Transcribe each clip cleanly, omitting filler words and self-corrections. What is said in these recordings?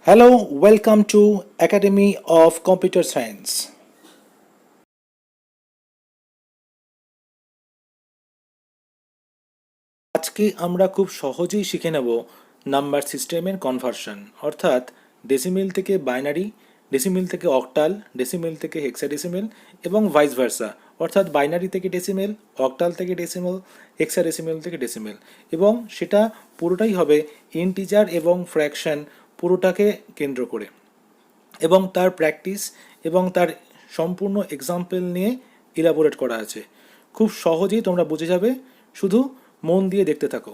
Hello, welcome to Academy of Computer Science. আজকে আমরা খুব সহজেই শিখে নেব নাম্বার সিস্টেমের কনভার্সন, অর্থাৎ ডেসিমেল থেকে বাইনারি, ডেসিমেল থেকে অক্টাল, ডেসিমেল থেকে হেক্সাডেসিমেল এবং ভাইস ভার্সা, অর্থাৎ বাইনারি থেকে ডেসিমেল, অক্টাল থেকে ডেসিমেল, হেক্সাডেসিমেল থেকে ডেসিমেল, এবং সেটা পুরোটাই হবে ইন্টিজার এবং ফ্র্যাকশন পুরোটাকে কেন্দ্র করে, এবং তার প্র্যাকটিস এবং তার সম্পূর্ণ এক্সাম্পল নিয়ে ইলাবোরেট করা আছে। খুব সহজেই তোমরা বুঝে যাবে, শুধু মন দিয়ে দেখতে থাকো।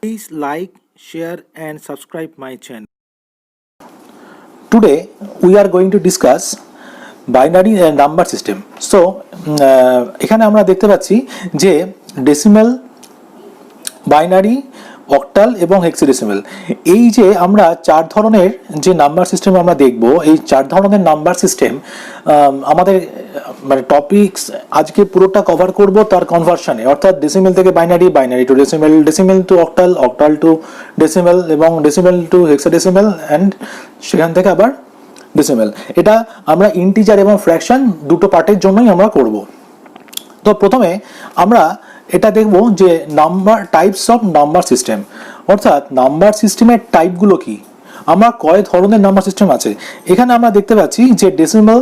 Please like, share and subscribe my channel. Today we are going to discuss binary number system. So এখানে আমরা দেখতে পাচ্ছি যে ডেসিমেল, বাইনারি, অক্টাল এবং হেক্সাডেসিমেল, এই যে আমরা চার ধরনের যে নাম্বার সিস্টেম আমরা দেখব, এই চার ধরনের নাম্বার সিস্টেম আমাদের মানে টপিকস আজকে পুরোটা কভার করব তার কনভার্সনে, অর্থাৎ ডেসিমেল থেকে binary, binary two decimal, decimal two octal, octal two decimal এবং ডেসিমেল টু হেক্সাডেসিমেল, অ্যান্ড সেখান থেকে আবার ডেসিমেল। এটা আমরা ইন্টিজার এবং ফ্র্যাকশন দুটো পার্টের জন্যই আমরা করব। তো প্রথমে আমরা এটা দেখব যে number types of number system, অর্থাৎ নাম্বার সিস্টেমের টাইপগুলো কি, আমরা কয় ধরনের নাম্বার সিস্টেম আছে। এখানে আমরা দেখতে পাচ্ছি যে ডেসিমেল,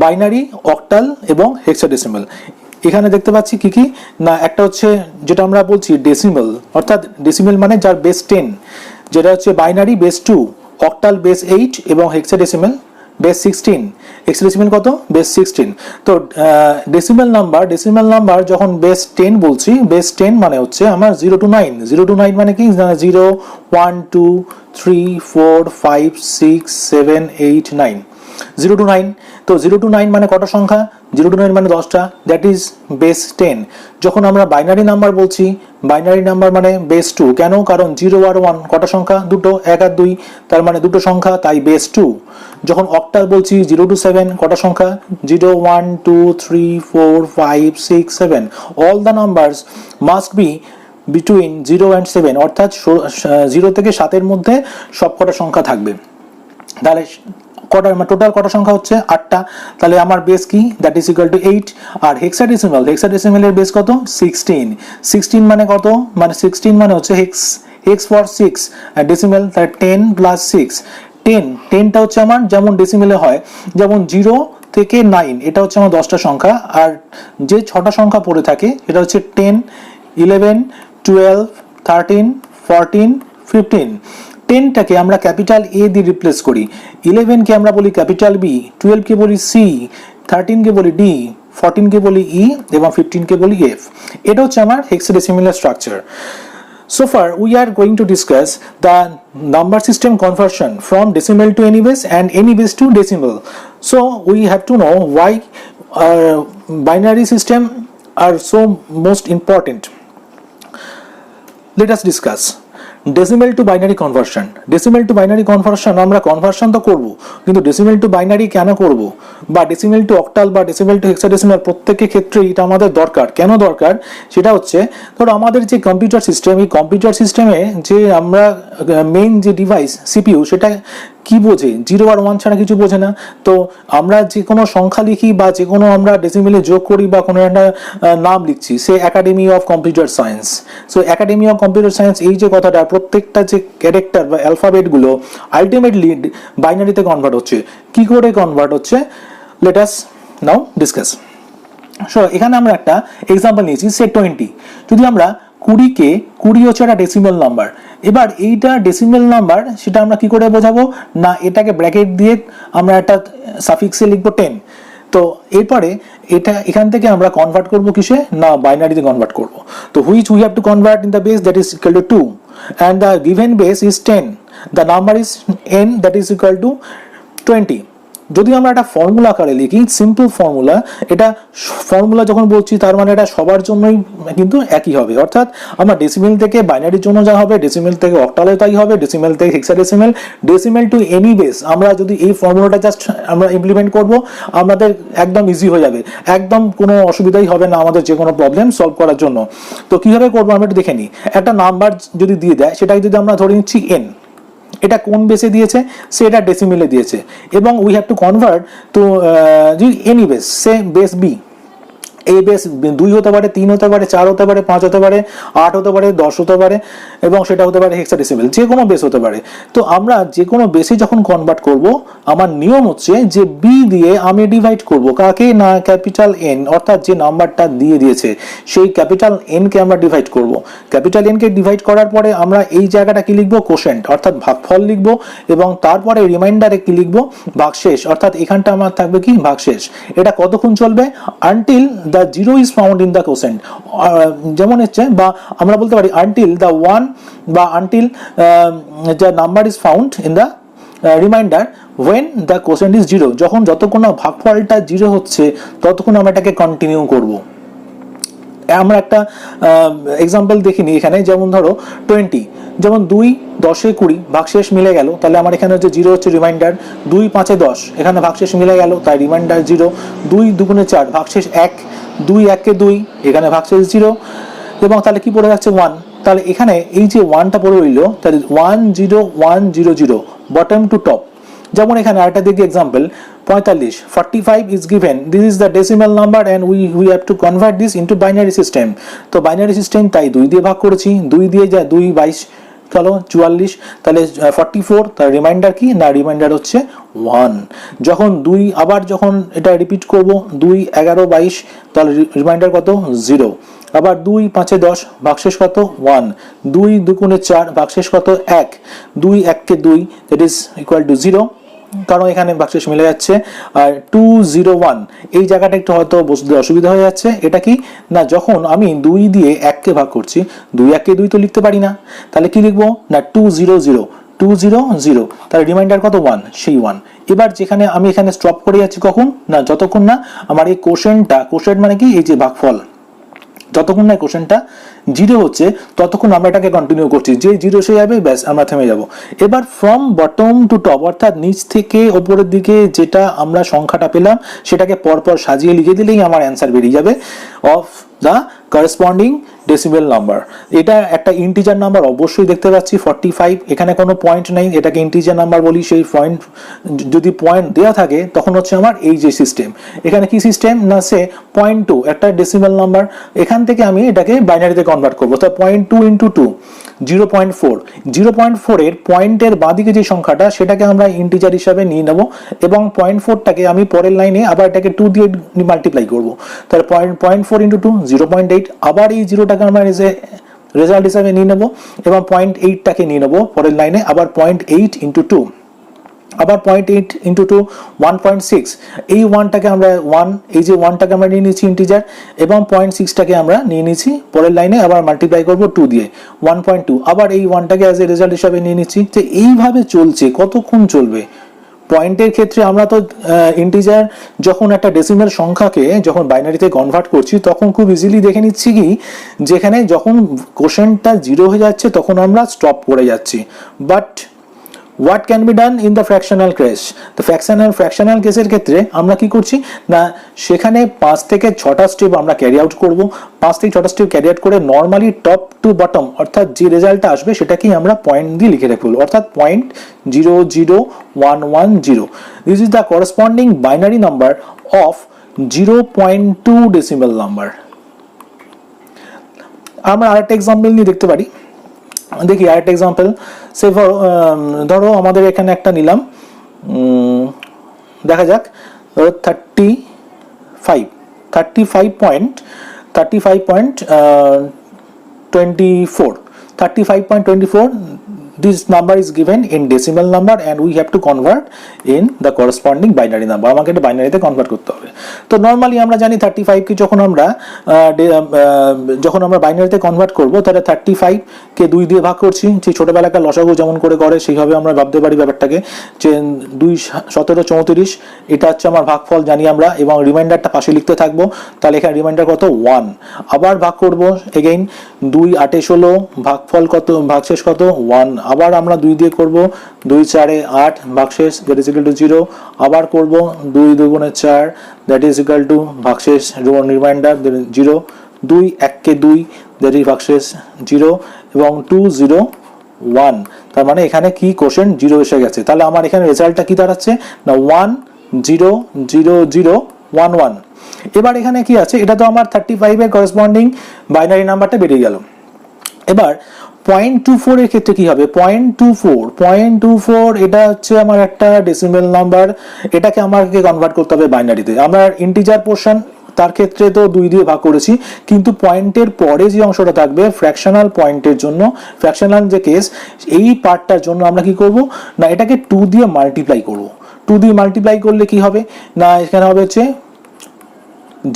বাইনারি, অক্টাল এবং হেক্সাডেসিমেল। এখানে দেখতে পাচ্ছি কি কি না, একটা হচ্ছে যেটা আমরা বলছি ডেসিমেল, অর্থাৎ ডেসিমেল মানে যার বেস 10, যেটা হচ্ছে বাইনারি বেস 2, অক্টাল বেস 8 এবং হেক্সাডেসিমেল বেস 16। হেক্সাডেসিমেল কত? বেস 16। তো ডেসিমেল নাম্বার যখন বেস 10 বলছি, বেস 10 মানে হচ্ছে আমার 0 to 9। 0 to 9 মানে কি? 0 1 2 3 4 5 6 7 8 9। 0 to 9, তো 0 to 9 মানে কত সংখ্যা? 0 to 9 মানে 10টা, দ্যাট ইজ বেস 10। যখন আমরা বাইনারি নাম্বার বলছি, বাইনারি নাম্বার মানে বেস 2। কেন? কারণ 0 আর 1 কত সংখ্যা? দুটো, 1 আর 2, তার মানে দুটো সংখ্যা, তাই বেস 2। যখন অক্টাল বলছি 0 to 7 কত সংখ্যা? 0 1 2 3 4 5 6 7। All the numbers must be between 0 and 7, অর্থাৎ 0 থেকে 7-এর মধ্যে সব কটা সংখ্যা থাকবে। তাহলে টোটাল কটা সংখ্যা হচ্ছে? 8টা। তাহলে আমার বেস কি? That is equal to 8। আর হেক্সাডেসিমেলের বেস কত? 16। 16 মানে কত? মানে 16 মানে হচ্ছে হেক্স ফর 6 আর ডেসিমেল, তাহলে 10 প্লাস 6। 10টা হচ্ছে আমার যেমন ডেসিমেলে হয়, যেমন 0 থেকে 9, এটা হচ্ছে আমার 10টা সংখ্যা। আর যে 6টা সংখ্যা পড়ে থাকে সেটা হচ্ছে 10, 11, 12, 13, 14, 15। 10টাকে আমরা ক্যাপিটাল এ দিয়ে রিপ্লেস করি, 11কে আমরা বলি ক্যাপিটাল বি, 12কে বলি সি, 13কে বলি ডি, 14কে বলি ই এবং 15কে বলি এফ। এটা হচ্ছে আমার হেক্সাডেসিমেলের structure. So far, we are going to discuss the number system conversion from decimal to any base and any base to decimal. So we have to know why binary system are so most important. Let us discuss. Decimal two binary conversion. Decimal two binary conversion আমরা conversion তো করব, কিন্তু decimal two binary কেন করব, বা decimal two octal বা decimal to hexadecimal, প্রত্যেকের ক্ষেত্রেই এটা আমাদের দরকার। কেন দরকার? সেটা হচ্ছে ধরো আমাদের যে কম্পিউটার সিস্টেম, এই কম্পিউটার সিস্টেমে যে আমরা মেইন যে ডিভাইস সিপিইউ, সেটা কি বোঝে? 0 আর 1 ছাড়া কিছু বোঝে না। তো আমরা যে কোনো সংখ্যা লিখি বা যে কোনো আমরা ডেসিমেলে যোগ করি বা কোনো একটা নাম লিখছি, সে academy of computer science. So academy of computer science, এই যে কথাটা, প্রত্যেকটা যে ক্যারেক্টার বা অ্যালফাবেটগুলো আলটিমেটলি বাইনারিতে কনভার্ট হচ্ছে। কি করে কনভার্ট হচ্ছে? লেট আস নাও ডিসকাস। সো এখানে আমরা একটা এক্সাম্পল নিয়েছি, সে 20। যদি আমরা 20কে, 20 হচ্ছে একটা ডেসিমেল নাম্বার। এবার এইটা ডেসিমেল নাম্বার, সেটা আমরা কি করে বোঝাবো? না, এটাকে ব্র্যাকেট দিয়ে আমরা একটা সাফিক্সে লিখবো 10। তো এরপরে এটা এখান থেকে আমরা কনভার্ট করব কিসে? না, বাইনারিতে কনভার্ট করব। তো which we have to convert in the base, that is equal two 2 and the given base is 10. The number is n, that is equal to 20. যদি আমরা একটা ফর্মুলা আকারে লিখি, সিম্পল ফর্মুলা, এটা ফর্মুলা যখন বলছি তার মানে এটা সবার জন্যই কিন্তু একই হবে। অর্থাৎ আমরা ডেসিমেল থেকে বাইনারির জন্য যা হবে, ডেসিমেল থেকে অক্টালে তাই হবে, ডেসিমেল থেকে hexadecimal, decimal two any base. আমরা যদি এই ফর্মুলাটা জাস্ট আমরা ইমপ্লিমেন্ট করব, আমাদের একদম ইজি হয়ে যাবে, একদম কোনো অসুবিধাই হবে না আমাদের যে কোনো প্রবলেম সলভ করার জন্য। তো কিভাবে করবো আমরা একটু দেখে নিই। একটা নাম্বার যদি দিয়ে দেয়, সেটাকে যদি আমরা ধরে নিচ্ছি n, এটা কোন বেসে দিয়েছে, সে এটা ডেসিমেলে দিয়েছে, এবং we have to convert to any base, say base B, এই বেস 2 হতে পারে, 3 হতে পারে, 4 হতে পারে, 5 হতে পারে, 8 হতে পারে, 10 হতে পারে, এবং সেটা হতে পারে হেক্সাডেসিমেল, যে কোনো বেস হতে পারে। তো আমরা যে কোনো বেসে যখন কনভার্ট করব, আমার নিয়ম হচ্ছে যে বি দিয়ে আমি ডিভাইড করব কাকে, না ক্যাপিটাল এন, অর্থাৎ যে নাম্বারটা দিয়ে দিয়েছে সেই ক্যাপিটাল এন কে আমরা ডিভাইড করব। ক্যাপিটাল এন কে ডিভাইড করার পরে আমরা এই জায়গাটা কি লিখবো, কোশেন্ট অর্থাৎ ভাগফল লিখবো, এবং তারপরে রিমাইন্ডারে কি লিখবো, ভাগশেষ, অর্থাৎ এখানটা আমার থাকবে কি ভাগশেষ। এটা কতক্ষণ চলবে, until the zero is found in the quotient, যেমন হচ্ছে, বা আমরা বলতে পারি until the one, বা until the number is found in the remainder when the quotient is zero, যতক্ষণ না ভাগফলটা জিরো হচ্ছে ততক্ষণ আমরা এটাকে কন্টিনিউ করব। আমরা একটা এক্সাম্পল দেখিনি এখানে, যেমন ধরো 20, যেমন 2 10 20 ভাগশেষ মিলে গেল, তাহলে আমার এখানে হচ্ছে 0 হচ্ছে রিমাইন্ডার, 2 5 10 এখানে ভাগশেষ মিলে গেল, তাই রিমাইন্ডার 0, 2 2 4 ভাগশেষ 1, 2 1 কে 2 এখানে ভাগশেষ 0, এবং তাহলে কি পড়ে যাচ্ছে 1, তাহলে এখানে এই যে 1টা পড়ে রইল, তাহলে 1 0 1 0 0 বটম টু টপ। যেমন এখানে আরেকটা দেখি example, 45 is given, this is the decimal number and we have to convert this into binary system। তো বাইনারি সিস্টেম, তাই 2 দিয়ে ভাগ করেছি, 2 দিয়ে যায় 2 22, চলো 44, তাহলে 44, তার রিমাইন্ডার কি, না রিমাইন্ডার হচ্ছে 1। যখন 2 আবার যখন এটা রিপিট করব, 2 11 22, তাহলে রিমাইন্ডার কত, 0। আবার 2 5 10 ভাগশেষ কত, 1, 2 2 4 ভাগশেষ কত, 1, 2 1 কে 2 দ্যাট ইজ ইকুয়াল টু 0, কারণ এখানে ভাগশেষ মিলে যাচ্ছে। আর 201 এই জায়গাটা একটু হয়তো বুঝতে অসুবিধা হয়ে যাচ্ছে, এটা কি না, যখন আমি 2 দিয়ে 1 কে ভাগ করছি, 2 1 কে 2 তো লিখতে পারি না, তাহলে কি লিখবো, না 200, তাহলে রিমাইন্ডার কত, 1, সেই 1। এবার যেখানে আমি এখানে স্টপ করে যাচ্ছি কখন, না যতক্ষণ না আমার এই কোশেন্টটা, কোশেন্ট মানে কি, এই যে ভাগফল, যতক্ষণ না কোশ্চেনটা 0 হচ্ছে ততক্ষণ আমরা এটাকে কন্টিনিউ করছি, যে 0 এসে যাবে ব্যাস আমরা থেমে যাব। এবার ফ্রম বটম টু টপ, অর্থাৎ নিচ থেকে ওপরের দিকে যেটা আমরা সংখ্যাটা পেলাম সেটাকে পরপর সাজিয়ে লিখে দিলেই আমার অ্যান্সার বেরিয়ে যাবে of the corresponding decimal number. এটা একটা ইন্টিজার নাম্বার অবশ্যই দেখতে পাচ্ছি 45, এখানে কোনো পয়েন্ট নেই, এটাকে ইন্টিজার নাম্বার বলি। সেই পয়েন্ট যদি পয়েন্ট দেওয়া থাকে তখন হচ্ছে আমার এই যে সিস্টেম, এখানে কি সিস্টেম, না সে 0.2 একটা ডেসিমেল নাম্বার, এখান থেকে আমি এটাকে বাইনারিতে কনভার্ট করবো, তো 0.2 ইন্টু 2 0.4, 0.4 এর পয়েন্টের বাঁদিকে যে সংখ্যাটা সেটাকে আমরা ইন্টিজার হিসাবে নিয়ে নেব, এবং 0.4টাকে আমি পরের লাইনে আবার এটাকে 2 দিয়ে মাল্টিপ্লাই করবো, তাহলে 0.4 ইন্টু 2 0.8, আবার এই 0টাকে আমরা রেজাল্ট হিসাবে নিয়ে নেব, এবং 0.8টাকে নিয়ে নেব পরের লাইনে, আবার 0.8 ইন্টু 2, আবার 0.8 ইন্টু 2 1.6, এই 1টাকে আমরা 1, এই যে 1টাকে আমরা নিয়ে নিচ্ছি ইন্টিজার, এবং 0.6টাকে আমরা নিয়ে নিচ্ছি পরের লাইনে, আবার মাল্টিপ্লাই করব 2 দিয়ে 1.2, আবার এই 1টাকে অ্যাজ এ রেজাল্ট হিসাবে নিয়ে নিচ্ছি। তো এইভাবে চলছে, কতক্ষণ চলবে। পয়েন্টের ক্ষেত্রে আমরা তো ইন্টিজার যখন একটা ডেসিমেল সংখ্যাকে যখন বাইনারিতে কনভার্ট করছি তখন খুব ইজিলি দেখে নিচ্ছি কি, যেখানে যখন কোশ্চেনটা 0 হয়ে যাচ্ছে তখন আমরা স্টপ করে যাচ্ছি। But what can be done in the fractional case, তো fractional কেসের ক্ষেত্রে আমরা কি করছি না, সেখানে 5 থেকে 6টা স্টেপ আমরা ক্যারি আউট করব, 5 থেকে 6টা স্টেপ ক্যারি আউট করে নরমালি টপ টু বটম, অর্থাৎ যে রেজাল্টটা আসবে সেটাকেই আমরা পয়েন্ট দিয়ে লিখে রাখবো, অর্থাৎ 0.00110, this is the corresponding binary number of 0.2 decimal number. আমরা আরেকটা এক্সাম্পল নিয়ে দেখতে পারি, দেখি আরেকটা এক্সাম্পল। সে ধরো আমাদের এখানে একটা নিলাম, দেখা যাক 35.24, this number is given in decimal number and we have to convert in the corresponding binary number, আমাকে এটা বাইনারিতে কনভার্ট করতে হবে। তো নরমালি আমরা জানি 35 কে যখন আমরা বাইনারিতে কনভার্ট করব, তাহলে 35 কে 2 দিয়ে ভাগ করছি, যে ছোটবেলাকার লসাগু যেমন করে সেইভাবে আমরা ভাবতে পারি ব্যাপারটাকে, যে 2 17 34, এটা হচ্ছে আমার ভাগফল জানি আমরা, এবং রিমাইন্ডারটা পাশে লিখতে থাকবো, তাহলে এখানে রিমাইন্ডার কত 1, আবার ভাগ করব এগেইন 2 8 16, ভাগফল কত, ভাগশেষ কত 1, আবার আমরা 2 দিয়ে করব, 2 4 8 ভাগশেষ দ্যাট ইজ ইকুয়াল টু 0, আবার করব 2 2 4 দ্যাট ইজ ইকুয়াল টু ভাগশেষ রিমাইন্ডার 0, 2 1 কে 2 দ্যাট ইজ ভাগশেষ 0, এবং 2 0 1, তার মানে এখানে কি কোশেন্ট 0 এসে গেছে। তাহলে আমার এখানে রেজাল্টটা কি দাঁড়াচ্ছে না 1 0 0 0 1 1। এবার এখানে কি আছে, এটা তো আমার 35 এর করেসপন্ডিং বাইনারি নাম্বারটা বেরিয়ে গেল। এবার 0.24 এর ক্ষেত্রে কি হবে, 0.24 এটা হচ্ছে আমার একটা ডেসিমেল নাম্বার, এটাকে আমাকে কনভার্ট করতে হবে বাইনারিতে। আমরা ইন্টিজার পোর্শন তার ক্ষেত্রে তো 2 দিয়ে ভাগ করেছি, কিন্তু পয়েন্টের পরে যে অংশটা থাকবে ফ্র্যাকশনাল পয়েন্টের জন্য, ফ্র্যাকশনাল যে কেস, এই পার্টটার জন্য আমরা কি করব না এটাকে 2 দিয়ে মাল্টিপ্লাই করব। 2 দিয়ে মাল্টিপ্লাই করলে কি হবে না এখানে হবে হচ্ছে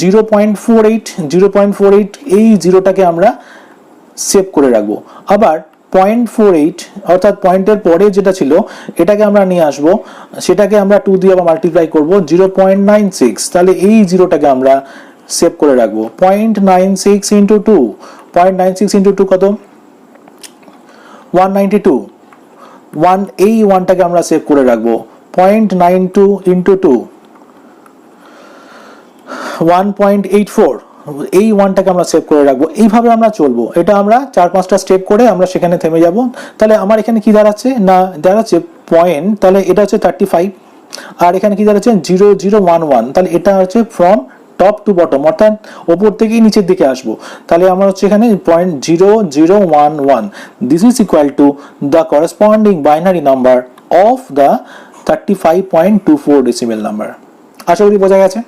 0.48 এই জিরোটাকে আমরা সেভ করে রাখবো। আবার 0.48 অর্থাৎ পয়েন্টের পরে যেটা ছিল এটাকে আমরা নিয়ে আসবো, সেটাকে আমরা 2 দিয়ে আবার মাল্টিপ্লাই করব 0.96, তাহলে এই জিরোটাকে আমরা সেভ করে রাখবো। 0.96 ইন্টু 2, 0.96 ইন্টু 2 কত 192, এই ওয়ানটাকে আমরা সেভ করে রাখবো। 0.92 ইন্টু 2 1.84, এই ওয়ানটাকে আমরা সেভ করে রাখবো। এইভাবে আমরা চলবো, এটা আমরা 4-5টা স্টেপ করে আমরা সেখানে থেমে যাব। তাহলে আমার এখানে কি দাঁড়াচ্ছে না দাঁড়াচ্ছে পয়েন্ট, তাহলে এটা হচ্ছে 35, আর এখানে কি দাঁড়াচ্ছে 0011, তাহলে এটা হচ্ছে ফ্রম টপ টু বটম অর্থাৎ ওপর থেকে নিচের দিকে আসবো। তাহলে আমার হচ্ছে এখানে 0.0011, this is equal to the corresponding binary number of the 35.24 decimal number. আশা করি বোঝা গেছে।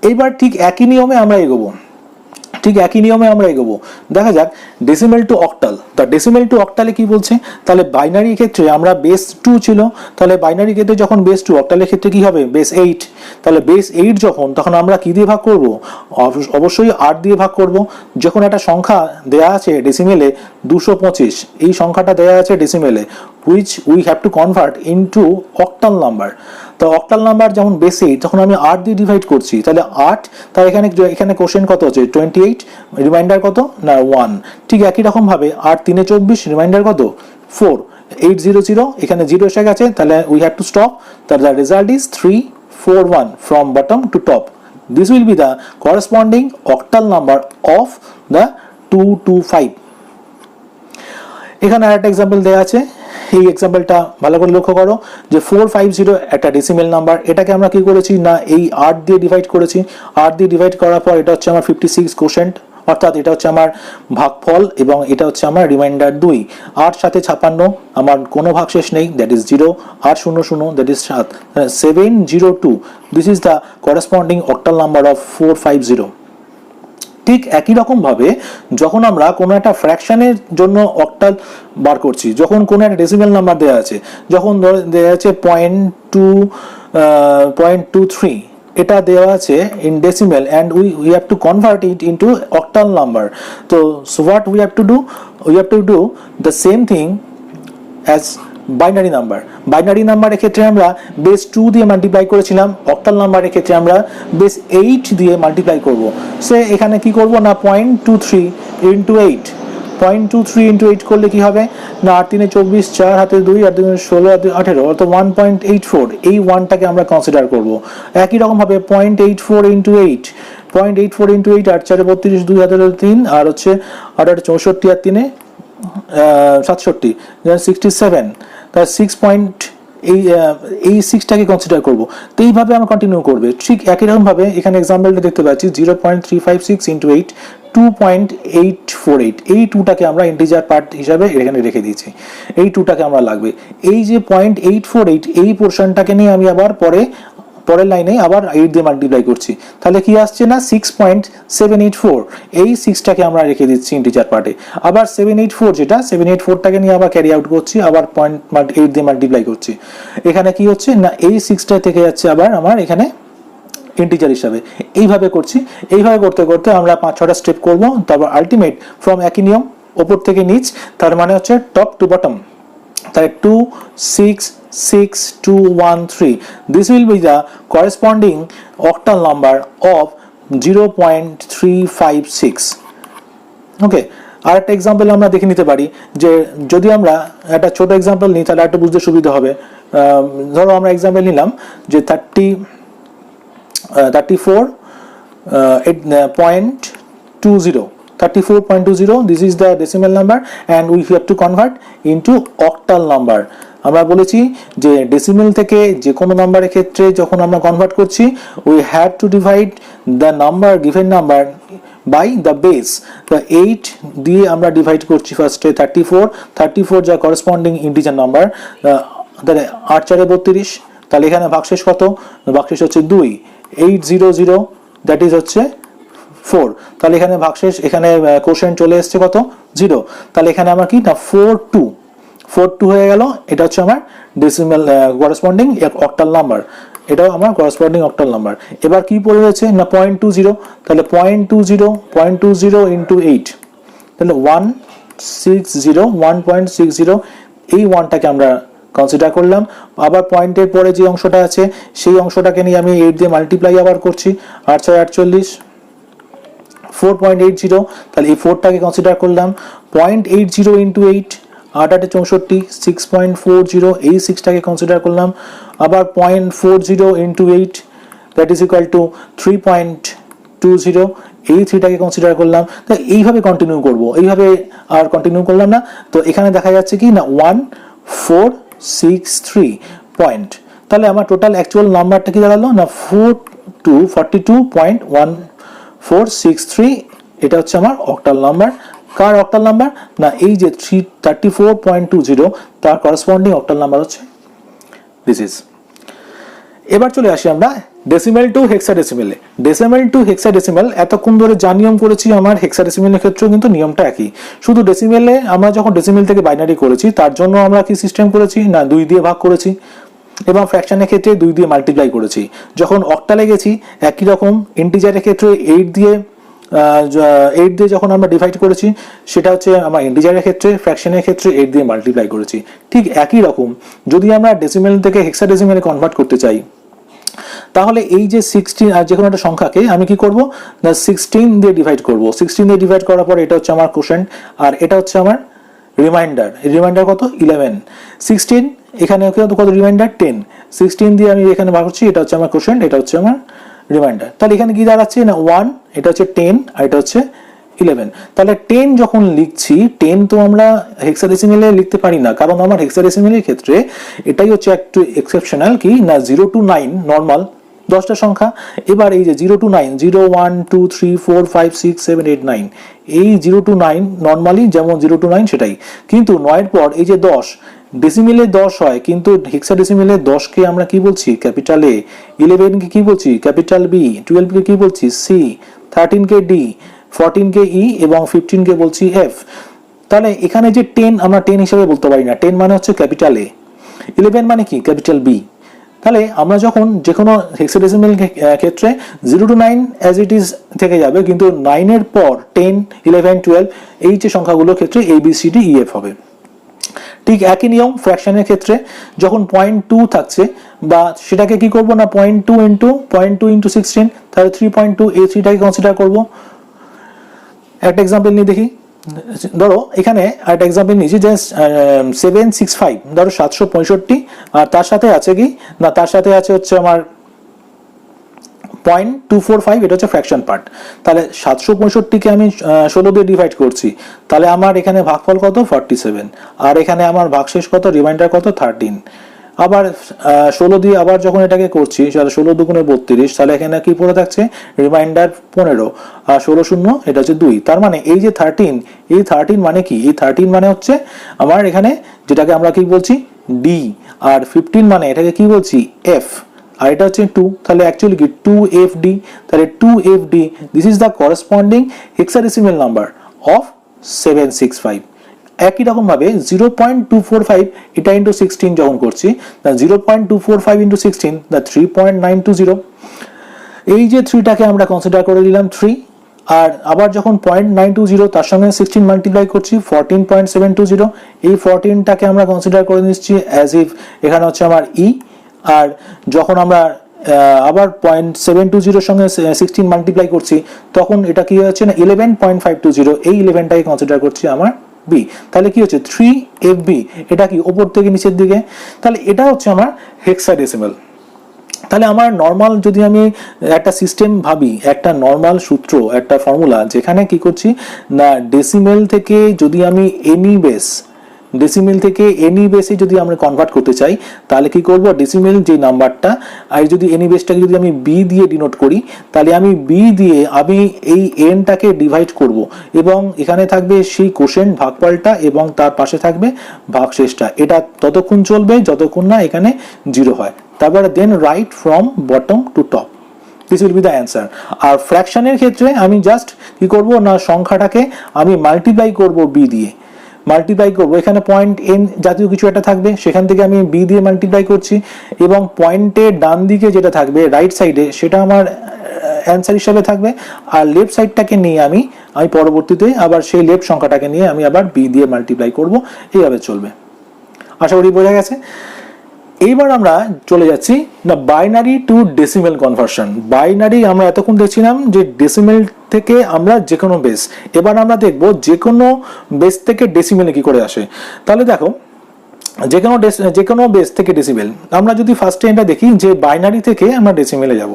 এইবার ঠিক একই নিয়মে আমরা এগোবো, দেখা যাক ডেসিমেল টু অক্টাল। তা ডেসিমেল টু অক্টালে কি বলছে, তাহলে বাইনারি ক্ষেত্রে আমরা বেস 2 ছিল, তাহলে বাইনারি ক্ষেত্রে যখন বেস 2, অক্টালের ক্ষেত্রে কি হবে বেস 8, তাহলে বেস 8 যখন, তখন আমরা কি দিয়ে ভাগ করব, অবশ্যই 8 দিয়ে ভাগ করব। যখন একটা সংখ্যা দেয়া আছে ডেসিমেলে 225, এই সংখ্যাটা দেয়া আছে ডেসিমেলে, which we have to convert into octal number। তো অক্টাল নাম্বার যেমন বেস 8, তখন আমি 8 দিয়ে ডিভাইড করছি, তাহলে 8, তাই এখানে কোশ্চেন কত হচ্ছে 28, রিমাইন্ডার কত না 1। ঠিক একই রকম ভাবে 8 3 24, রিমাইন্ডার কত 4, 800, এখানে 0 এসে গেছে, তাহলে উই হ্যাভ টু স্টপ। তাহলে the result is 341 from bottom to top. This will be the corresponding octal number of the 225। এখানে আরেকটা এক্সাম্পল দেওয়া আছে, এই এক্সাম্পলটা ভালো করে লক্ষ্য করো যে 450 একটা ডেসিমেল নাম্বার, এটাকে আমরা কি করেছি না এই 8 দিয়ে ডিভাইড করেছি। 8 দিয়ে ডিভাইড করার পর এটা হচ্ছে আমার 56 কোশেন্ট, অর্থাৎ এটা হচ্ছে আমার ভাগফল এবং এটা হচ্ছে আমার রিমাইন্ডার 2। 8 সাথে 56, আমার কোনো ভাগশেষ নেই, that is 0। 8 0 0, that is 7, 702। This is the corresponding octal number of 450। ঠিক একই রকম ভাবে যখন আমরা কোনো একটা ফ্র্যাকশনের জন্য অক্টাল বার করছি, যখন কোনো একটা ডেসিমেল নাম্বার দেওয়া আছে, যখন দেওয়া আছে 0.23, এটা দেওয়া আছে in decimal and we have to convert it into octal number. So what we have to do, the same thing as binary নাম্বারের ক্ষেত্রে আমরা বেস 2 দিয়ে মাল্টিপ্লাই করেছিলাম, অক্টাল নাম্বারের ক্ষেত্রে আমরা বেস 8 দিয়ে মাল্টিপ্লাই করব। সে এখানে কি করব না 0.23 ইন্টু 8, 0.23 ইন্টু 8 করলে কি হবে না 8 3 24, 4 হাতে 2, 8 2 16, 18, অর্থাৎ 1.84, এই ওয়ানটাকে আমরা কনসিডার করব। একই রকম ভাবে 0.84 ইন্টু 8, 0.84 ইন্টু 8, 8 4 32, 2 হাতে 3, আর হচ্ছে 8 8 64 আর 3 67, 67, তার 6 পয়েন্ট, এই 6টাকে কনসিডার করব। তো এইভাবে আমরা কন্টিনিউ করবে। ঠিক একই রকম ভাবে এখানে এক্সাম্পলটা দেখতে পাচ্ছি 0.356 ইন্টু 8, 2.848, এই 2টাকে আমরা ইন্টিজার পার্ট হিসাবে এখানে রেখে দিয়েছি, এই 2টাকে আমরা লাগবে। এই যে 0.848 এই পোর্শনটাকে নিয়ে আমি আবার পরের লাইনে আবার 8 দিয়ে মাল্টিপ্লাই করছি, তাহলে কি আসছে না 6.784, এই 6টাকে আমরা রেখে দিচ্ছি ইন্টিজার পার্টে। আবার 784, যেটা 784টাকে নিয়ে আবার ক্যারি আউট করছি, আবার 0.8 দিয়ে মাল্টিপ্লাই করছি। এখানে কি হচ্ছে না এই 6টা থেকে যাচ্ছে আবার আমার এখানে ইন্টিজার হিসাবে। এইভাবে করছি, এইভাবে করতে করতে আমরা 5-6টা স্টেপ করব, তারপর আলটিমেট ফ্রম একই নিয়ম ওপর থেকে নিচ, তার মানে হচ্ছে টপ টু বটম। তাহলে 2 6 6 2 1 3, this will be the corresponding octal number of 0.356. ওকে, আর একটা এক্সাম্পল আমরা দেখে নিতে পারি যে যদি আমরা একটা ছোট এক্সাম্পল নিই তাহলে একটু বুঝতে সুবিধা হবে। ধরো আমরা এক্সাম্পল নিলাম যে 34.20, 34.20, this is the decimal number and we have to convert into octal number. আমরা বলেছি যে ডেসিমেল থেকে যে কোনো নাম্বারের ক্ষেত্রে যখন আমরা কনভার্ট করছি we have to divide the number given number by the base. তো 8 দিয়ে আমরা ডিভাইড করছি ফার্স্টে 34 যা করসপন্ডিং ইন্টিজার নাম্বার, তাহলে 8 4 32, তাহলে এখানে ভাগশেষ কত? ভাগশেষ হচ্ছে 2, 800, দ্যাট ইজ হচ্ছে 4, তাহলে এখানে ভাগশেষ, এখানে কোশ্চেন চলে এসেছে কত? 0, তাহলে এখানে আমরা কি না 42 হয়ে গেল, এটা হচ্ছে আমার ডেসিমাল করসপন্ডিং অক্টাল নাম্বার, এটাও আমার করসপন্ডিং অক্টাল নাম্বার। এবার কি পড়ে রয়েছে না 0.20, তাহলে 0.20 ইন্টু 8, তাহলে 160 এই ওয়ানটাকে আমরা কনসিডার করলাম। আবার পয়েন্টের পরে যে অংশটা আছে সেই অংশটাকে নিয়ে আমি 8 দিয়ে মাল্টিপ্লাই আবার করছি, 8 6 48, 4.80, তাহলে এই 4টাকে কনসিডার করলাম। 0.80 ইন্টু 8, 8 8 64, 6.40, এই 6টাকে কনসিডার করলাম। আবার 0.40 into 8, that is equal two 3.20, এই 3টাকে কনসিডার করলাম। তো এইভাবে কন্টিনিউ করব, এইভাবে আর কন্টিনিউ করলাম না। তো এখানে দেখা যাচ্ছে কি না 1463 পয়েন্ট, তাহলে আমার টোটাল অ্যাকচুয়াল নাম্বারটা কি দাঁড়ালো না 42.1463, এটা হচ্ছে আমার অক্টাল নাম্বার। কার অক্টাল নাম্বার? না এই যে 34.20 তার করসপন্ডিং অক্টাল নাম্বার হচ্ছে দিস ইজ। এবার চলে আসি আমরা ডেসিমেল টু হেক্সাডেসিমেলে। ডেসিমেল টু হেক্সাডেসিমেল এতক্ষণ ধরে যা নিয়ম করেছি আমার হেক্সাডেসিমেলের ক্ষেত্রেও কিন্তু নিয়মটা একই, শুধু ডেসিমেলে আমরা যখন ডেসিমেল থেকে বাইনারি করেছি তার জন্য আমরা কি সিস্টেম করেছি না 2 দিয়ে ভাগ করেছি, এবং ফ্র্যাকশনের ক্ষেত্রে 2 দিয়ে মাল্টিপ্লাই করেছি। যখন অক্টালে গেছি একই রকম, ইন্টিজারের ক্ষেত্রে 8 দিয়ে যখন আমরা ডিভাইড করেছি সেটা হচ্ছে আমার ইন্টিজারের ক্ষেত্রে, ফ্র্যাকশনের ক্ষেত্রে 8 দিয়ে মাল্টিপ্লাই করেছি। ঠিক একই রকম যদি আমরা ডেসিমেল থেকে হেক্সাডেসিমেলে কনভার্ট করতে চাই তাহলে এই যে 16 আর যে কোনো একটা সংখ্যাকে আমি কি করব না 16 দিয়ে ডিভাইড করব। 16 দিয়ে ডিভাইড করার পর এটা হচ্ছে আমার কোশ্চেন্ট আর এটা হচ্ছে আমার রিমাইন্ডার। রিমাইন্ডার কত? 11। 16 এখানে কত রিমাইন্ডার? 10। 16 দিয়ে আমি এখানে ভাগ করছি, এটা হচ্ছে আমার কোশ্চেন্ট, এটা হচ্ছে আমার রিমাইন্ডার। তাহলে এখানে কি দাঁড়াচ্ছে না 1, এটা হচ্ছে 10 আর এটা হচ্ছে 11। তাহলে 10 যখন লিখছি 10 তো আমরা হেক্সাডেসিমেলে লিখতে পারি না, কারণ আমার হেক্সাডেসিমেলের ক্ষেত্রে এটাই হচ্ছে একটু এক্সেপশনাল কি না 0 to 9 নরমাল 10টা সংখ্যা। এবার এই যে 0 to 9 0 1 2 3 4 5 6 7 8 9, এই 0 to 9 নরমালি যেমন 0 to 9 সেটাই, কিন্তু 9 এর পর এই যে 10 ডেসিমেলে 10 হয়, কিন্তু হেক্সাডেসিমেলে 10 কে আমরা কি বলছি? ক্যাপিটাল এ, 11 কে কি বলছি? ক্যাপিটাল বি, 12 কে কি বলছি? সি, 13 কে ডি, 14 কে ই এবং 15 কে বলছি এফ। তাহলে এখানে যে 10 আমরা 10 হিসেবে বলতে পারি না, 10 মানে হচ্ছে ক্যাপিটাল এ, 11 মানে কি? Capital B. তাহলে আমরা যখন যে কোনো হেক্সাডেসিমেল ক্ষেত্রে 0 to 9 অ্যাজ ইট ইজ থেকে যাবে, কিন্তু 9 এর পর 10 11 12 এই যে সংখ্যাগুলোর ক্ষেত্রে A B C D E F হবে। ঠিক একই নিয়ম ফ্র্যাকশনের ক্ষেত্রে যখন 0.2 থাকছে বা সেটাকে কি করব না 0.2 ইন্টু 16, তাহলে 3.2 এই 3টাকে কনসিডার করব। একটা এক্সাম্পল নিয়ে দেখি, ধরো এখানে একটা এক্সাম্পল নিয়েছি যে 765, ধরো 765 আর তার সাথে আছে কি না তার সাথে আছে হচ্ছে আমার 0.245, এটা হচ্ছে ফ্র্যাকশন পার্ট। তাহলে 765কে আমি 16 দিয়ে ডিভাইড করছি, তাহলে আমার এখানে ভাগফল কত? 47, আর এখানে আমার ভাগশেষ কত? রিমাইন্ডার কত? 13। আবার 16 দিয়ে আবার যখন এটাকে করছি 16 দুগুণে 32, তাহলে এখানে কি পড়ে থাকছে? রিমাইন্ডার 15 আর 16 শূন্য এটা হচ্ছে 2। তার মানে এই যে 13, এই 13 মানে কি? এই 13 মানে হচ্ছে আমার এখানে যেটাকে আমরা কি বলছি? ডি, আর 15 মানে এটাকে কি বলছি? এফ, আর এটা হচ্ছে 2, তাহলে অ্যাকচুয়ালি কি 2FD। তাহলে 2FD this is the corresponding hexadecimal number of 765। একই রকম ভাবে 0.245 এটা ইনটু 16 যখন করছি, 0.245 ইনটু 16 দ্য 3.920, এই যে 3টাকে আমরা কনসিডার করে দিলাম 3, আর আবার যখন 0.920 তার সঙ্গে 16 মাল্টিপ্লাই করছি 14.720, এই 14টাকে আমরা কনসিডার করে নিচ্ছি অ্যাজ ইফ এখানে হচ্ছে আমার ই, আর যখন আমরা আবার 0.720 এর সঙ্গে 16 মাল্টিপ্লাই করছি তখন এটা কি হচ্ছে না 11.520, এই 11টাকে কনসিডার করছি আমার বি। তাহলে কি হচ্ছে 3FB, এটা কি উপর থেকে নিচের দিকে, তাহলে এটা হচ্ছে আমার হেক্সাডেসিমেল। তাহলে আমার নর্মাল যদি আমি একটা সিস্টেম ভাবি, একটা নর্মাল সূত্র, একটা ফর্মুলা, যেখানে কি করছি না ডেসিমেল থেকে যদি আমি এনি বেস, ডেসিমেল থেকে এনি বেসে যদি আমরা কনভার্ট করতে চাই, তাহলে কি করব, ডেসিমেল যে নাম্বারটা আর যদি এনি বেসটাকে যদি আমি বি দিয়ে ডিনোট করি, তাহলে আমি বি দিয়ে আমি এই এনটাকে ডিভাইড করব এবং এখানে থাকবে সেই কোশেন্ট ভাগফলটা এবং তার পাশে থাকবে ভাগশেষটা। এটা ততক্ষণ চলবে যতক্ষণ না এখানে 0 হয়। তারপরে then right from bottom to top, this will be the answer. আর ফ্র্যাকশনের ক্ষেত্রে আমি জাস্ট কি করব না সংখ্যাটাকে আমি মাল্টিপ্লাই করব বি দিয়ে, মাল্টিপ্লাই করবো, এখানে পয়েন্ট এন জাতীয় কিছু একটা থাকবে, সেখান থেকে আমি বি দিয়ে মাল্টিপ্লাই করছি এবং পয়েন্টের ডান দিকে যেটা থাকবে রাইট সাইডে সেটা আমার অ্যান্সার হিসাবে থাকবে। আর লেফট সাইডটাকে নিয়ে আমি পরবর্তীতে আবার সেই লেফট সংখ্যাটাকে নিয়ে আমি আবার বি দিয়ে মাল্টিপ্লাই করব, এইভাবে চলবে। আশা করি বোঝা গেছে। এইবার আমরা চলে যাচ্ছি না binary two decimal conversion. Binary আমরা এতক্ষণ দেখছিলাম যে ডেসিমেল থেকে আমরা যে কোনো বেস, এবার আমরা দেখব যে কোনো বেস থেকে ডেসিমেলে কি করে আসে। তাহলে দেখো যে কোনো বেস থেকে ডেসিমেল, আমরা যদি ফার্স্টে এটা দেখি যে বাইনারি থেকে আমরা ডেসিমেলে যাব,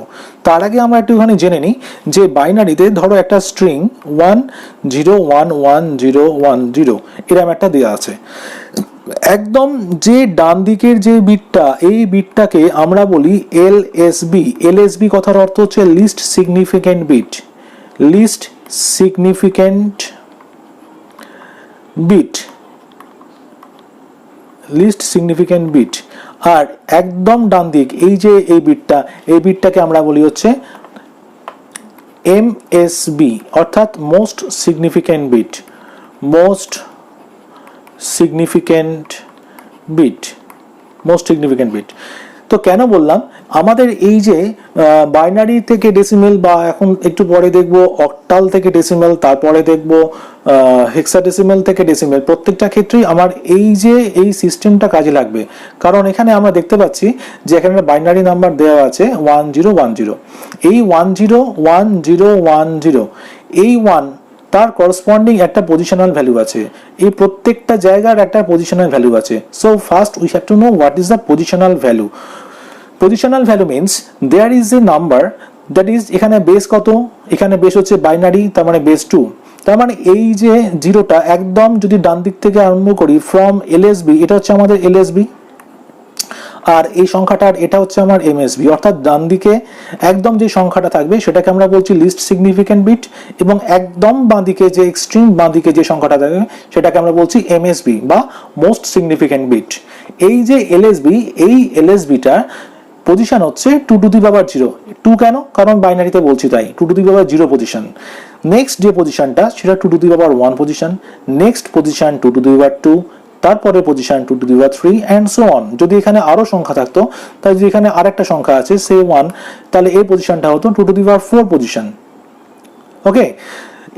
তার আগে আমরা একটুখানি জেনে নিই যে বাইনারিতে ধরো একটা স্ট্রিং 10111010 এরকম একটা দেওয়া আছে। একদম যে ডান দিকের যে বিটটা, এই বিটটাকে আমরা বলি এলএসবি। এলএসবি কথার অর্থ হচ্ছে least significant bit, least significant bit, least significant bit. আর একদম ডান দিক এই যে এই বিটটা, এই বিটটাকে আমরা বলি হচ্ছে এমএসবি অর্থাৎ most significant bit, most significant bit, most significant bit. তো কেন বললাম আমাদের এই যে বাইনারি থেকে ডেসিমেল, বা এখন একটু পরে দেখব অক্টাল থেকে ডেসিমেল, তারপরে দেখব হেক্সাডেসিমেল থেকে ডেসিমেল, প্রত্যেকটা ক্ষেত্রেই আমার এই যে এই সিস্টেমটা কাজে লাগবে। কারণ এখানে আমরা দেখতে পাচ্ছি যে এখানে বাইনারি নাম্বার দেওয়া আছে 1010, এই 101010 এই 1 তার করসপন্ডিং একটা পজিশনাল ভ্যালু আছে, এই প্রত্যেকটা জায়গার একটা পজিশনাল ভ্যালু আছে। So first we have to know what is the positional value. Positional value means there is a number that is, এখানে বেস কত, এখানে বেস হচ্ছে বাইনারি, তার মানে বেস 2, তার মানে এই যে জিরোটা একদম যদি ডান দিক থেকে আরম্ভ করি ফ্রম এলএসবি, এটা হচ্ছে আমাদের এলএসবি, আর এই সংখ্যাটার এটা হচ্ছে আমার এমএসবি, অর্থাৎ ডান দিকে একদম যে সংখ্যাটা থাকবে সেটাকে আমরা বলছি লিস্ট সিগনিফিক্যান্ট বিট, এবং একদম বাঁ দিকে যে এক্সট্রিম বাঁ দিকে যে সংখ্যাটা থাকবে সেটাকে আমরা বলছি এমএসবি বা মোস্ট সিগনিফিক্যান্ট বিট। এই যে এলএসবি, এই এলএসবিটা পজিশন হচ্ছে 2 টু দি পাওয়ার 0। 2 কেন? কারণ বাইনারিতে বলছি তাই, 2 to the power 0 position. Next যে পজিশনটা সেটা 2 to the power 1 position, next position 2 to the power 2, তারপরে position 2 to the power 3 and so on. যদি এখানে আরো সংখ্যা থাকতো, তাহলে যদি এখানে আরেকটা সংখ্যা আছে সে 1, তাহলে এই পজিশনটা হতো 2 টু দি পাওয়ার 4 পজিশন। ওকে,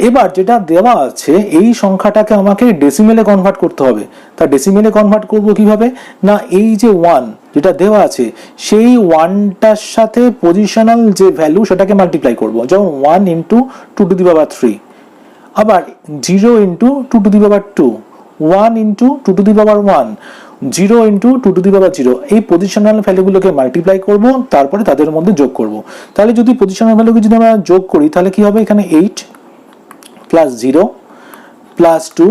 এবার যেটা দেওয়া আছে এই সংখ্যাটাকে আমাকে ডেসিমেলে কনভার্ট করতে হবে। তা ডেসিমেলে কনভার্ট করব কিভাবে না, এই যে 1 যেটা দেওয়া আছে সেই 1টার সাথে পজিশনাল যে ভ্যালু সেটাকে মাল্টিপ্লাই করব, যেমন 1 ইন্টু 2 টু দি পাওয়ার 3, আবার 0 into 2 to the power 2, 1 into 2 to the power 1, 0 into 2 to the power 0। এই পজিশনাল ভ্যালুগুলোকে মাল্টিপ্লাই করব, তারপরে তাদের মধ্যে যোগ করব। তাহলে যদি পজিশনাল ভ্যালুকে যদি আমরা যোগ করি তাহলে কি হবে, এখানে 8 plus 0 plus 2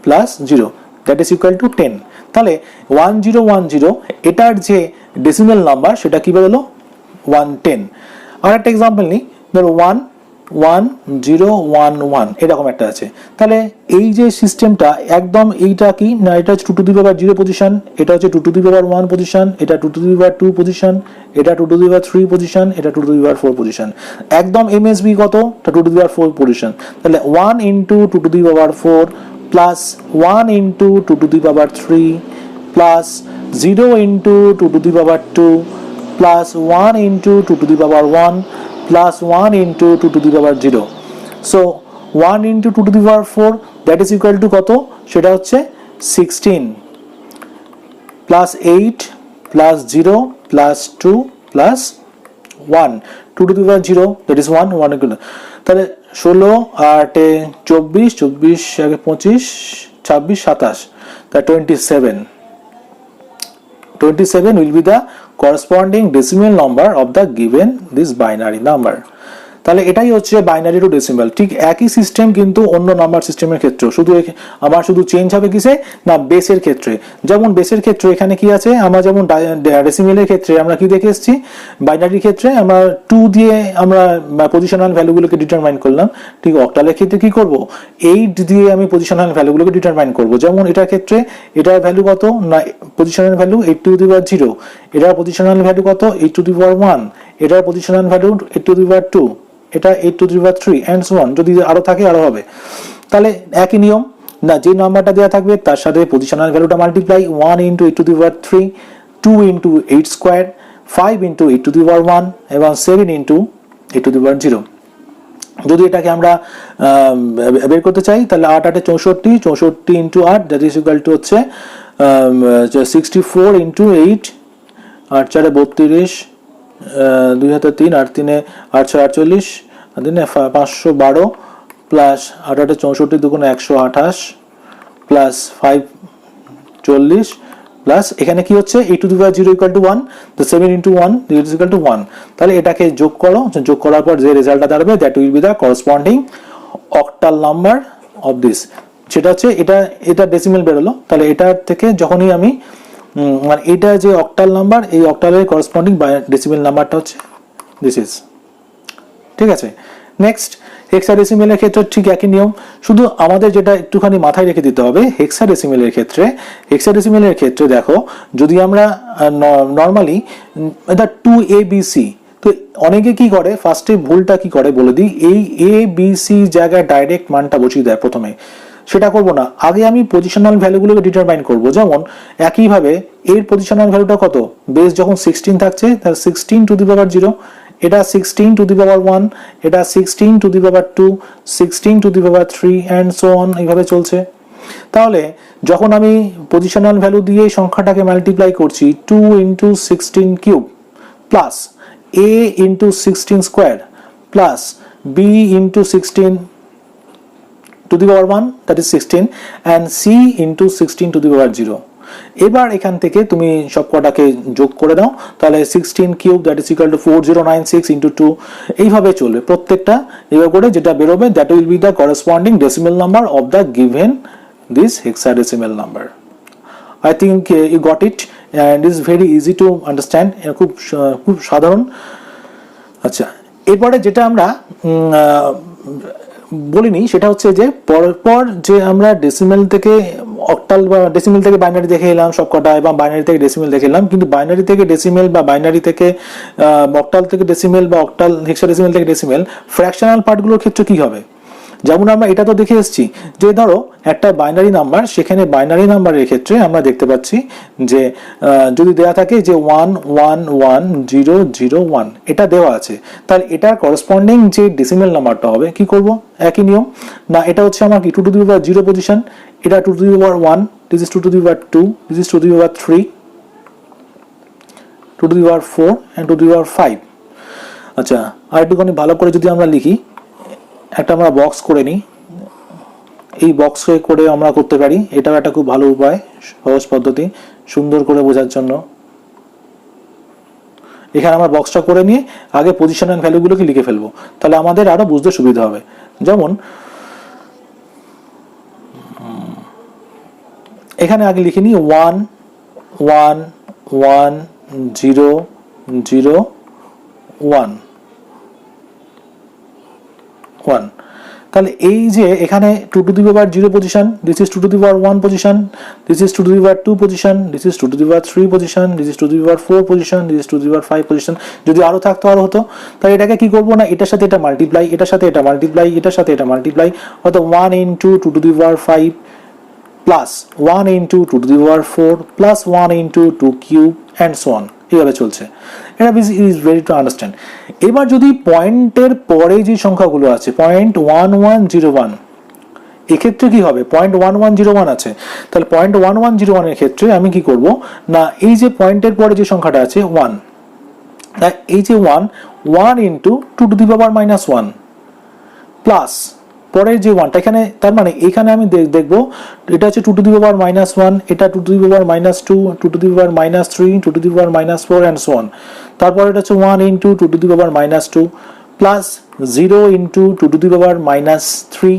plus 0 that is equal two 10। তাহলে 1010 এটার যে ডেসিমেল নাম্বার সেটা কি বেরোলো 110। আর একটা এক্সাম্পল নিই, ধরো 11011 এরকম একটা আছে। তাহলে এই যে সিস্টেমটা একদম এইটা কি না, এটা হচ্ছে 2 টু দি পাওয়ার 0 পজিশন, এটা হচ্ছে 2 টু দি পাওয়ার 1 পজিশন, এটা 2 টু দি পাওয়ার 2 পজিশন, এটা 2 টু দি পাওয়ার 3 পজিশন, এটা 2 টু দি পাওয়ার 4 পজিশন। একদম এমএসবি কত, 2 টু দি পাওয়ার 4 পজিশন। তাহলে 1 into 2 to the power 4 plus 1 into 2 to the power 3 plus 0 into 2 to the power 2 plus 1 into 2 to the power 1 plus 1 into 2 to the power 0. So 1 into 2 to the power 4 that is equal to কত, সেটা হচ্ছে 16 plus 8 plus 0 plus 2 plus 1, 2 to the power 0 that is 1 equal to, তাহলে 16 8 24 24 25 26 27, তা 27 27 will be the corresponding decimal number of the given this binary number. তাহলে এটাই হচ্ছে binary two decimal. ঠিক একই সিস্টেম কিন্তু অন্য নাম্বার সিস্টেমের ক্ষেত্রেও, শুধু চেঞ্জ হবে কিসে না বেসের ক্ষেত্রে। যেমন বেসের ক্ষেত্রে এখানে কি আছে, আমরা যেমন ডেসিমেলের ক্ষেত্রে আমরা কি দেখে এসেছি, বাইনারির ক্ষেত্রে আমরা 2 দিয়ে আমরা পজিশনাল ভ্যালুগুলোকে ডিটারমাইন করলাম। ঠিক অক্টালের ক্ষেত্রে কি করব, 8 দিয়ে আমি পজিশনাল ভ্যালুগুলোকে ডিটারমাইন করব। যেমন এটার ক্ষেত্রে এটার ভ্যালু কত না positional value 8 to the power 0, এটার পজিশনাল ভ্যালু কত 8 টু দি পাওয়ার 1, এটার positional value 8 to the power 2, এটা 8 to the power 3 and so on. যদি আরো থাকে আরো হবে। তাহলে একই নিয়ম না, যে নাম্বারটা দেওয়া থাকবে তার সাথে পজিশনাল ভ্যালুটা multiply 1 into 8 to the power 3, 2 into 8 square, 5 into 8 to the power 1 এবং 7 ইনটু 8 টু দি পাওয়ার 0। যদি এটাকে আমরা বের করতে চাই তাহলে 8 8 64, 64 into 8 that is equal two হচ্ছে 64 ইনটু 8, 8 4 32, 2 হাতে 3, 8 3 8 6 48, 512 প্লাস 8 8 64 দুগুণে 128 প্লাস 5 40 প্লাস এখানে কি হচ্ছে 8 to the power 0 equal to 1, তো 7 ইনটু 1 ইজ ইকুয়াল টু 1। তাহলে এটাকে যোগ করো, যোগ করার পর যে রেজাল্টটা দাঁড়াবে that will be the corresponding octal number of this. সেটা হচ্ছে এটা ডেসিমেল বেরোলো। তাহলে এটা থেকে যখনই আমি মানে এটা যে অক্টাল নাম্বার, এই অক্টালের করসপন্ডিং ডেসিমেল নাম্বারটা হচ্ছে দিস ইজ। ঠিক আছে, নেক্সট হেক্সাডেসিমেলের ক্ষেত্রে ঠিক একই নিয়ম, শুধু আমাদের যেটা একটুখানি মাথায় রেখে দিতে হবে হেক্সাডেসিমেলের ক্ষেত্রে দেখো যদি আমরা নর্মালি এটা 2ABC, তো অনেকে কি করে ফার্স্টে ভুলটা কি করে বলে দিই, এই ABC জায়গায় ডাইরেক্ট মানটা বসিয়ে দেয় প্রথমে। সেটা করব না, আগে আমি পজিশনাল ভ্যালুগুলোকে ডিটারমাইন করব। যেমন একইভাবে এর পজিশনাল ভ্যালুটা কত, বেস যখন 16 থাকছে তাহলে 16 টু দি পাওয়ার 0, এটা 16 টু দি পাওয়ার 1, এটা 16 to the power 2, 16 to the power 3 and so on, এইভাবে চলছে। তাহলে যখন আমি পজিশনাল ভ্যালু দিয়ে সংখ্যাটাকে মাল্টিপ্লাই করছি 2 into 16 cube plus a into 16 square plus b into 16 to the power 1 that is 16 and c into 16 to the power 0। এবার এখান থেকে তুমি সবকটাকে যোগ করে দাও, তাহলে 16 cube that is equal to 4096 into 2, এইভাবে চলবে প্রত্যেকটা। এবার করে যেটা বেরোবে that will be the corresponding decimal number of the given this hexadecimal number. I think you got it and is very easy to understand, খুব সাধারণ। আচ্ছা, এরপরে যেটা আমরা বলিনি সেটা হচ্ছে যে পরপর যে আমরা ডেসিমেল থেকে অক্টাল বা ডেসিমেল থেকে বাইনারি দেখে এলাম সবকটা, এবং বাইনারি থেকে ডেসিমেল দেখে এলাম, কিন্তু বাইনারি থেকে ডেসিমেল বা বাইনারি থেকে অক্টাল থেকে ডেসিমেল বা অক্টাল হেক্সাডেসিমেল থেকে ডেসিমেল ফ্র্যাকশনাল পার্টগুলোর ক্ষেত্রে কি হবে। যেমন আমরা এটা তো দেখে এসেছি যে ধরো একটা বাইনারি নাম্বার, সেখানে বাইনারি নাম্বারের ক্ষেত্রে আমরা দেখতে পাচ্ছি যে যদি দেওয়া থাকে যে 111001 এটা দেওয়া আছে, তাহলে এটার করসপন্ডিং যে ডেসিমেল নাম্বারটা হবে কি করব, একই নিয়ম না, এটা হচ্ছে আমার কি 2 টু দি পাওয়ার 0 পজিশন, এটা 2 to the power 1, this is 2 to the power 2, this is 2 to the power 3, 2 to the power 4 and 2 to the power 5। আচ্ছা, আর একটুখানি ভালো করে যদি আমরা লিখি, একটা আমরা বক্স করে নিই, এই বক্সে করে আমরা করতে পারি, এটাও একটা খুব ভালো উপায়, সহজ পদ্ধতি সুন্দর করে বোঝার জন্য। এখানে আমরা বক্সটা করে নিয়ে আগে পজিশন এন্ড ভ্যালুগুলোকে লিখে ফেলবো, তাহলে আমাদের আরো বুঝতে সুবিধা হবে। যেমন এখানে আগে লিখে নিই 1 1 1 0 0 1 1, তাহলে এই যে এখানে 2 to the power 0 position, this is 2 to the power 1 position, this is 2 to the power 2 position, this is 2 to the power 3 position, this is 2 to the power 4 position, this is 2 to the power 5 position. যদি আরো থাকতো আরো হতো, তাহলে এটাকে কি করব না, এটার সাথে এটা মাল্টিপ্লাই, এটার সাথে এটা মাল্টিপ্লাই, এটার সাথে এটা মাল্টিপ্লাই, অর্থাৎ 1 into 2 to the power 5 plus 1 into 2 to the power 4 plus 1 into 2 cube and so on, এইভাবে চলছে। এটা ইজ ভেরি টু আন্ডারস্ট্যান্ড। এবার যদি পয়েন্টের পরে যে সংখ্যাগুলো আছে 0.1101, এক্ষেত্রে কি হবে, 0.1101 আছে, তাহলে 0.1101 এর ক্ষেত্রে আমি কি করব না, এই যে পয়েন্টের পরে যে সংখ্যাটা আছে 1, এই যে 1 into 2 to the power -1 plus পরের যে ওয়ানটা এখানে, তার মানে এখানে আমি দেখবো এটা হচ্ছে two to the power minus one, এটা two to the power minus two, two to the power minus three, two to the power minus four and so on. তারপর এটা হচ্ছে one into two to the power minus two plus zero into two to the power minus three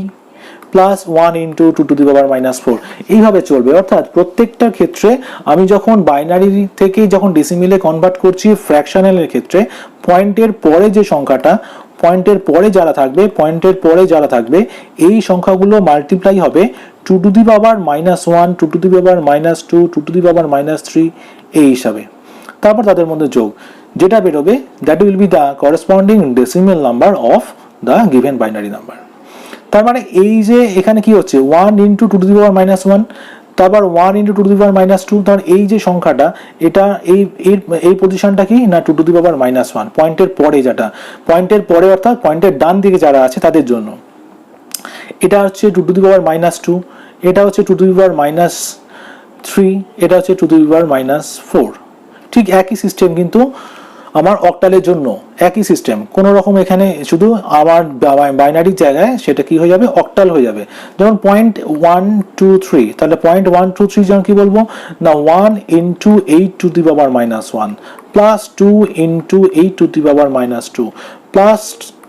plus one into two to the power minus four, এইভাবে চলবে। অর্থাৎ প্রত্যেকটা ক্ষেত্রে আমি যখন বাইনারি থেকে যখন ডেসিমেলে কনভার্ট করছি ফ্র্যাকশনালের ক্ষেত্রে পয়েন্টের পরে যে সংখ্যাটা, পয়েন্টের পরে যারা থাকবে এই সংখ্যাগুলো মাল্টিপ্লাই হবে two to the power minus one, two to the power minus two, two to the power minus three, এই হিসাবে। তারপর তাদের মধ্যে যোগ যেটা বেরোবে, that will be the corresponding decimal number of the given binary number. তার মানে এই যে এখানে কি হচ্ছে, one into two to the power minus one, তারপর one into two to the power minus two, তার এই যে সংখ্যাটা এটা এই পজিশনটা কি না two to the power minus one, পয়েন্টের পরে যেটা, পয়েন্টের পরে অর্থাৎ পয়েন্টের ডান দিকে যারা আছে তাদের জন্য। এটা হচ্ছে two to the power minus two, এটা হচ্ছে two to the power minus three, এটা হচ্ছে two to the power minus four. ঠিক একই সিস্টেম কিন্তু আমার অক্টালের জন্য, একই সিস্টেম। কোনো রকম এখানে শুধু আমার বাইনারির জায়গায় সেটা কি হয়ে যাবে, অক্টাল হয়ে যাবে। যেমন পয়েন্ট ওয়ান টু থ্রি, তাহলে পয়েন্ট ওয়ান টু থ্রি যেমন কি বলবো না one into eight to the power minus one plus two into eight to the power minus two plus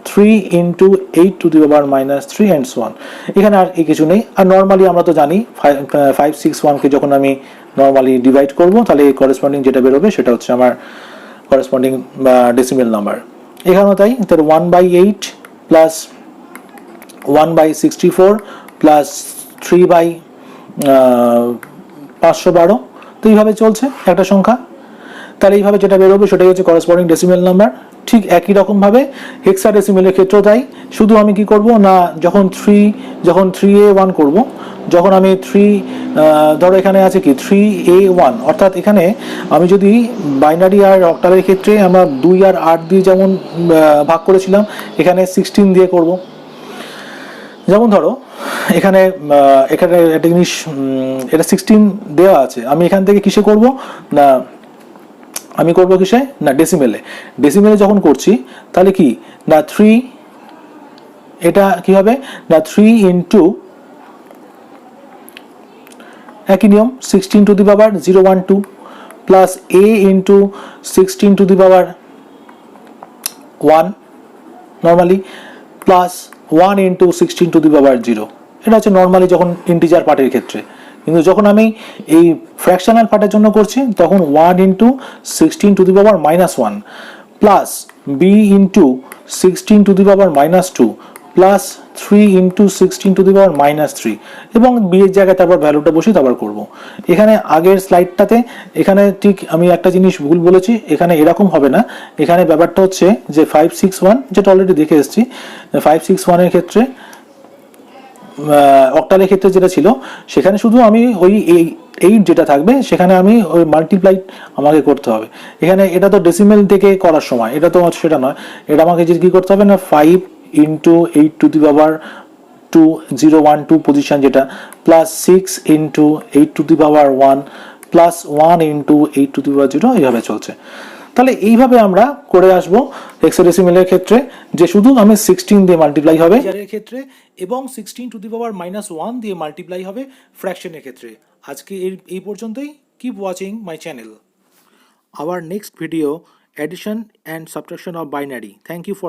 three into eight to the power minus three and so on. এখানে আর এই কিছু নেই। আর normally আমরা তো জানি ফাইভ সিক্স ওয়ানকে যখন আমি নর্মালি ডিভাইড করবো তাহলে এই করেসপন্ডিং যেটা বেরোবে সেটা হচ্ছে আমার করেসপন্ডিং ডেসিমেল নাম্বার। এখানেও তাই, তার one by eight plus one by sixty four plus three by 512। তো এইভাবে চলছে একটা সংখ্যা। তাহলে এইভাবে যেটা বেরোবে সেটাই হচ্ছে করেসপন্ডিং ডেসিমেল নাম্বার। ঠিক একই রকমভাবে হেক্সাডেসিমেলের ক্ষেত্রেও তাই, শুধু আমি কি করব না যখন থ্রি এ ওয়ান করবো, যখন আমি থ্রি ধরো এখানে আছে কি থ্রি এ ওয়ান, অর্থাৎ এখানে আমি যদি বাইনারি আর অক্টালের ক্ষেত্রে আমরা 2 আর 8 দিয়ে যেমন ভাগ করেছিলাম, এখানে 16 দিয়ে করব। যেমন ধরো এখানে এখানে একটা জিনিস, এটা 16 দেওয়া আছে, আমি এখান থেকে কিসে করব না আমি করবো কিসে না ডেসিমেলে। ডেসিমেলে যখন করছি তাহলে কি না থ্রি, এটা কি হবে না থ্রি ইন্টু একই নিয়ম 16 to the power 012 plus A into 16 to the power 1 normally plus 1 into 16 to the power 0। এটা হচ্ছে নর্মালি যখন ইন্টিজার পার্টের ক্ষেত্রে। কিন্তু যখন আমি এই ফ্র্যাকশনাল পার্টের জন্য করছি তখন 1 into 16 to the power minus 1 plus B into 16 to the power minus 2 plus 3 into 16 to the power minus 3, এবং বি এর জায়গায় তারপর ভ্যালুটা বসিয়ে তারপর করবো। এখানে আগের স্লাইডটাতে এখানে ঠিক আমি একটা জিনিস ভুল বলেছি, এখানে এরকম হবে না। এখানে ব্যাপারটা হচ্ছে যে 561 যেটা অলরেডি দেখে এসেছি, 561 ক্ষেত্রে অক্টালের ক্ষেত্রে যেটা ছিল সেখানে শুধু আমি ওই এইট যেটা থাকবে সেখানে আমি ওই মাল্টিপ্লাই আমাকে করতে হবে। এখানে এটা তো ডেসিমেল থেকে করার সময়, এটা তো সেটা নয়, এটা আমাকে যে কি করতে হবে না 5 into eight to the power 2012 position যেটা plus 6 into eight to the power 1 plus 1 into eight to the power 0, এইভাবে চলছে। তাহলে এইভাবে আমরা করে আসব হেক্সাডেসিমেলের ক্ষেত্রে, যে শুধু আমি 16 দিয়ে মাল্টিপ্লাই হবে এর ক্ষেত্রে এবং 16 টু দি পাওয়ার মাইনাস 1 দিয়ে মাল্টিপ্লাই হবে ফ্র্যাকশনের ক্ষেত্রে। আজকে এই পর্যন্তই। Keep watching my channel. Hour next video, addition and subtraction of binary. Thank you for